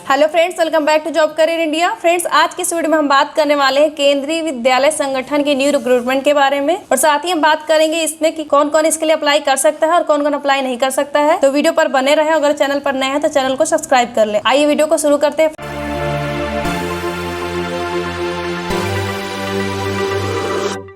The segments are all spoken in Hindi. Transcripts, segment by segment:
Hello friends, welcome back to job career India. Friends, आज की इस वीडियो में हम बात करने वाले हैं केंद्रीय विद्यालय संगठन के न्यू रिक्रूटमेंट के बारे में, और साथ ही हम बात करेंगे इसमें कि कौन कौन इसके लिए अप्लाई कर सकता है और कौन कौन अप्लाई नहीं कर सकता है। तो वीडियो पर बने रहें। अगर चैनल पर नए हैं तो चैनल को सब्सक्राइब कर लें। आइए वीडियो को शुरू करते हैं।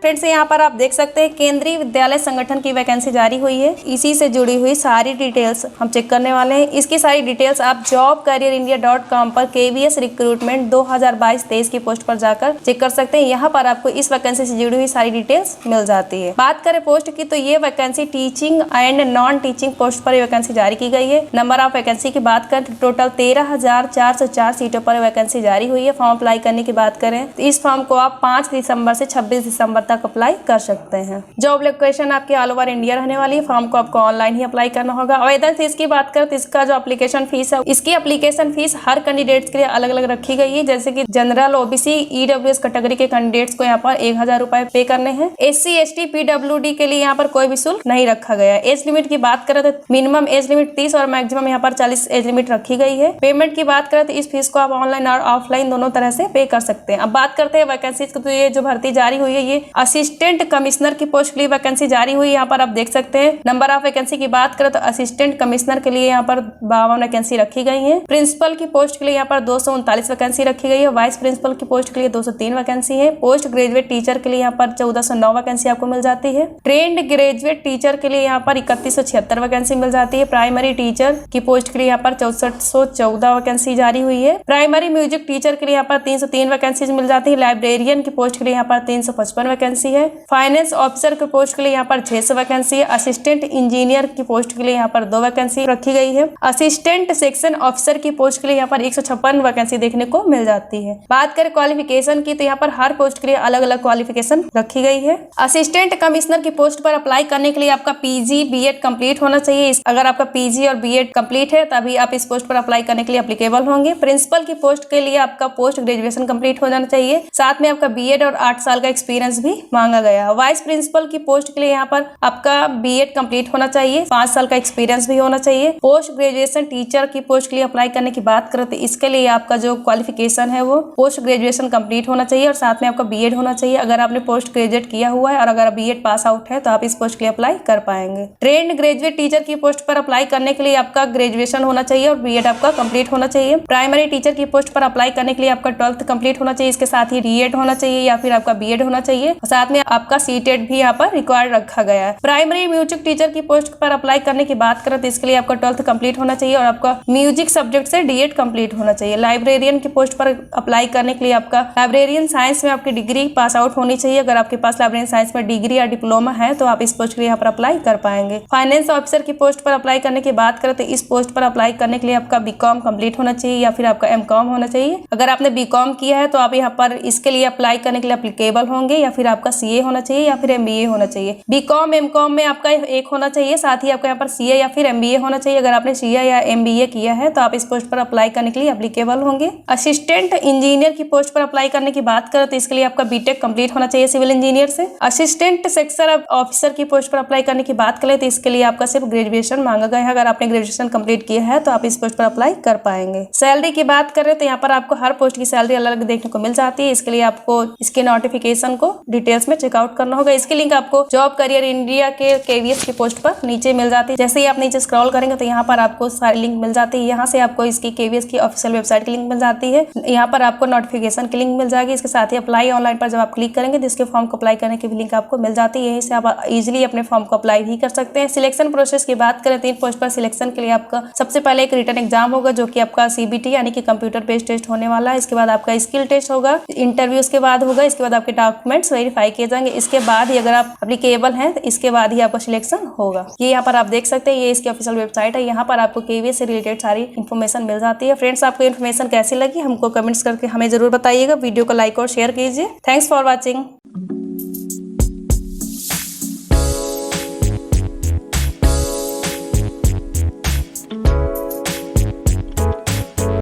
फ्रेंड्स, यहाँ पर आप देख सकते हैं केंद्रीय विद्यालय संगठन की वैकेंसी जारी हुई है। इसी से जुड़ी हुई सारी डिटेल्स हम चेक करने वाले हैं। इसकी सारी डिटेल्स आप jobcareerindia.com पर KVS रिक्रूटमेंट 2022-23 की पोस्ट पर जाकर चेक कर सकते हैं। यहाँ पर आपको इस वैकेंसी से जुड़ी हुई सारी डिटेल्स मिल जाती है। बात करें पोस्ट की, तो ये vacancy teaching and non teaching post पर वैकेंसी जारी की गई है। नंबर ऑफ वैकेंसी की बात करें तो टोटल 13,404 सीटों पर वैकेंसी जारी हुई है। फॉर्म अप्लाई करने की बात करें तो इस फॉर्म को आप 5 दिसंबर से 26 दिसंबर तक अप्लाई कर सकते हैं। जॉब लोकेशन आपकी ऑल ओवर इंडिया रहने वाली है। फॉर्म को आपको ऑनलाइन ही अप्लाई करना होगा। आवेदन फीस की बात करें तो इसका जो एप्लीकेशन फीस है, इसकी एप्लीकेशन फीस हर कैंडिडेट्स के लिए अलग अलग रखी गई है। जैसे कि जनरल, ओबीसी, EWS कैटेगरी के कैंडिडेट्स को यहाँ पर 1,000 रुपए पे करने हैं। SC, ST, PWD के लिए यहाँ पर कोई भी शुल्क नहीं रखा गया है। एज लिमिट की बात करें तो मिनिमम एज लिमिट 30 और मैक्सिमम यहाँ पर 40 एज लिमिट रखी गई है। पेमेंट की बात करें तो इस फीस को आप ऑनलाइन और ऑफलाइन दोनों तरह से पे कर सकते हैं। अब बात करते हैं वैकेंसी की, तो ये जो भर्ती जारी हुई है, ये असिस्टेंट कमिश्नर की पोस्ट के लिए वैकेंसी जारी हुई है। यहाँ पर आप देख सकते हैं। नंबर ऑफ वैकेंसी की बात करें तो असिस्टेंट कमिश्नर के लिए यहाँ पर 52 वैकेंसी रखी गई है। प्रिंसिपल की पोस्ट के लिए यहाँ पर 239 वैकेंसी रखी गई है। वाइस प्रिंसिपल की पोस्ट के लिए 203 वैकेंसी है। पोस्ट ग्रेजुएट टीचर के लिए यहाँ पर 1409 वैकेंसी आपको मिल जाती है। ट्रेंड ग्रेजुएट टीचर के लिए यहाँ पर 3176 वैकेंसी मिल जाती है। प्राइमरी टीचर की पोस्ट के लिए यहाँ पर 6414 वैकेंसी जारी हुई है। प्राइमरी म्यूजिक टीचर के लिए यहाँ पर 303 वैकेंसी मिल जाती है। लाइब्रेरियन की पोस्ट के लिए यहाँ पर 355 वैकेंसी है। फाइनेंस ऑफिसर की पोस्ट के लिए यहाँ पर 600 वैकेंसी है। असिस्टेंट इंजीनियर की पोस्ट के लिए यहाँ पर 2 वैकेंसी रखी गई है। असिस्टेंट सेक्शन ऑफिसर की पोस्ट के लिए यहाँ पर 156 वैकेंसी देखने को मिल जाती है। बात करें क्वालिफिकेशन की, तो यहाँ पर हर पोस्ट के लिए अलग अलग क्वालिफिकेशन रखी गई है। असिस्टेंट कमिश्नर की पोस्ट पर अप्लाई करने के लिए आपका PG BEd कंप्लीट होना चाहिए। अगर आपका PG और BEd कंप्लीट है तभी आप इस पोस्ट पर अप्लाई करने के लिए एप्लीकेबल होंगे। प्रिंसिपल की पोस्ट के लिए आपका पोस्ट ग्रेजुएशन कंप्लीट हो जाना चाहिए। साथ में आपका BEd और 8 साल का एक्सपीरियंस भी मांगा गया है। वाइस प्रिंसिपल की पोस्ट के लिए यहाँ पर आपका BEd कंप्लीट होना चाहिए। 5 साल का एक्सपीरियंस भी होना चाहिए। पोस्ट ग्रेजुएशन टीचर की पोस्ट के लिए अप्लाई करने की बात करें तो इसके लिए आपका जो क्वालिफिकेशन है वो पोस्ट ग्रेजुएशन कंप्लीट होना चाहिए और साथ में आपका BEd होना चाहिए। अगर आपने पोस्ट ग्रेजुएट किया हुआ है और अगर BEd पास आउट है तो आप इस पोस्ट के लिए अप्लाई कर पाएंगे। ट्रेंड ग्रेजुएट टीचर की पोस्ट पर अप्लाई करने के लिए आपका ग्रेजुएशन होना चाहिए और BEd आपका कंप्लीट होना चाहिए। प्राइमरी टीचर की पोस्ट पर अप्लाई करने के लिए आपका 12th कंप्लीट होना चाहिए। इसके साथ ही DEd होना चाहिए या फिर आपका BEd होना चाहिए और साथ में आपका CTET भी यहाँ पर रिक्वायर्ड रखा गया है। प्राइमरी म्यूजिक टीचर की पोस्ट पर अप्लाई करने की बात करें तो इसके लिए आपका 12th कंप्लीट होना चाहिए और आपका म्यूजिक सब्जेक्ट से DEd कंप्लीट होना चाहिए। लाइब्रेरियन की पोस्ट पर अप्लाई करने के लिए आपका लाइब्रेरियन साइंस में आपकी डिग्री पास आउट होनी चाहिए। अगर आपके पास लाइब्रेरियन साइंस में डिग्री या डिप्लोमा है तो आप इस पोस्ट के लिए यहाँ पर अप्लाई कर पाएंगे। फाइनेंस ऑफिसर की पोस्ट पर अप्लाई करने की बात करें तो इस पोस्ट पर अप्लाई करने के लिए आपका BCom कंप्लीट होना चाहिए या फिर आपका MCom होना चाहिए। अगर आपने BCom किया है तो आप यहाँ पर इसके लिए अप्लाई करने के लिए एप्लीकेबल होंगे या फिर आपका CA होना चाहिए या फिर MBA होना चाहिए। BCom MCom में आपका एक होना चाहिए। साथ ही आपका यहाँ पर CA या फिर MBA होना चाहिए। अगर आपने CA या MBA किया है तो आप इस पोस्ट पर अप्लाई करने के लिए एप्लीकेबल होंगे। असिस्टेंट इंजीनियर की पोस्ट पर अप्लाई करने की बात करें तो इसके लिए आपका BTech कंप्लीट होना चाहिए सिविल इंजीनियर से। असिस्टेंट सेक्शन ऑफिसर की पोस्ट पर अप्लाई करने की बात करें तो इसके लिए आपका सिर्फ ग्रेजुएशन मांगा गया है। अगर आपने ग्रेजुएशन कंप्लीट किया है तो आप इस पोस्ट पर अप्लाई कर पाएंगे। सैलरी की बात करें तो यहाँ पर आपको हर पोस्ट की सैलरी अलग अलग देखने को मिल जाती है। इसके लिए आपको इसके नोटिफिकेशन को डिटेल्स में चेकआउट करना होगा। इसकी लिंक आपको जॉब करियर इंडिया के KVS की पोस्ट पर नीचे मिल जाती है। जैसे ही आप नीचे स्क्रॉल करेंगे तो यहाँ पर आपको सारी लिंक मिल जाती है। यहाँ से आपको इसकी KVS की ऑफिशियल वेबसाइट की लिंक मिल जाती है। यहाँ पर आपको नोटिफिकेशन की लिंक मिल जाएगी। इसके साथ ही अप्लाई ऑनलाइन पर जब आप क्लिक करेंगे तो इसके फॉर्म को अप्लाई करने की भी लिंक आपको मिल जाती है। यहीं से आप इजीली अपने फॉर्म को अप्लाई भी कर सकते हैं। सिलेक्शन प्रोसेस की बात करें तो इन पोस्ट पर सिलेक्शन के लिए आपका सबसे पहले एक रिटन एग्जाम होगा जो कि आपका CBT यानी कि कंप्यूटर बेस्ड टेस्ट होने वाला है। इसके बाद आपका स्किल टेस्ट होगा, इंटरव्यू उसके बाद होगा। इसके बाद आपके डॉक्यूमेंट्स वेरीफाई किए जाएंगे। इसके बाद ही अगर आप एप्लीकेबल हैं तो इसके बाद ही आपका सिलेक्शन होगा। ये यहाँ पर आप देख सकते हैं, ये इसकी ऑफिशियल वेबसाइट है। यहाँ पर आपको KVS से रिलेटेड सारी इन्फॉर्मेशन मिल जाती है। फ्रेंड्स, आपको इन्फॉर्मेशन कैसी लगी हमको कमेंट्स करके हमें जरूर बताइएगा। वीडियो को लाइक और शेयर कीजिए। Thanks for watching.